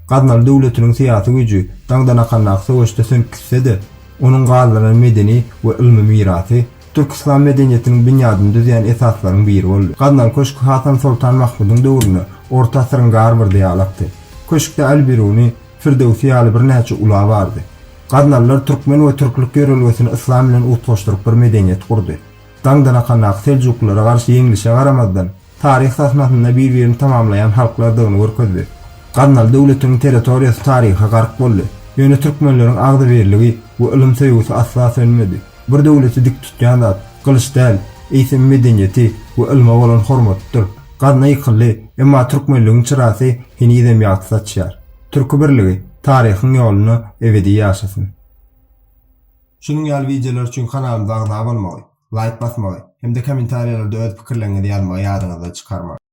Gadnal döwletiniň syýasy güji daňdan akannak soňuşda sönküsde-de, onuň gallanan medeni we ilmi mirasy Türkistan medeniýetiniň binýadyny düzýän esaslaryň biri boldy. Gadnal köşk Hasan Sultan Mahmudyň döwrüne orta asyryň garbyr diýalakdy. Köşkde Elbiruni, Firdewsi ýaly bir näçe ular bardy. Gadnallar türkmen we türklük ýörelgesini islam bilen utgaşdyryp bir medeniýet kurdy. Daňdan akannak Seljuklara garşy ýeňilişe garamazdan taryh sahnasyna bir-birini tamamlayan halklardygyny görkezdi. Gadnal döwletiniň territoriýasy taryha gark boldy. Ýöne türkmenleriň agdy berligi we ilim söýgüsi asla sönmedi. Bir döwleti dik tutýan zat gylyç däl, eýsem medeniýeti we ilme bolan hormatdyr. Gadna ýykyldy, emma türkmenligiň çyrasy hinizem ýaty saçýar. Türk birligi taryhyň ýoluna ebedi ýaşasyn. Şunuň ýaly wideolar üçin kanalymyza abone bolmagy, like basmagy, hem de kommentariýlarda öz pikirlerinizi ýazmagy ýadyňyzdan çykarmagy.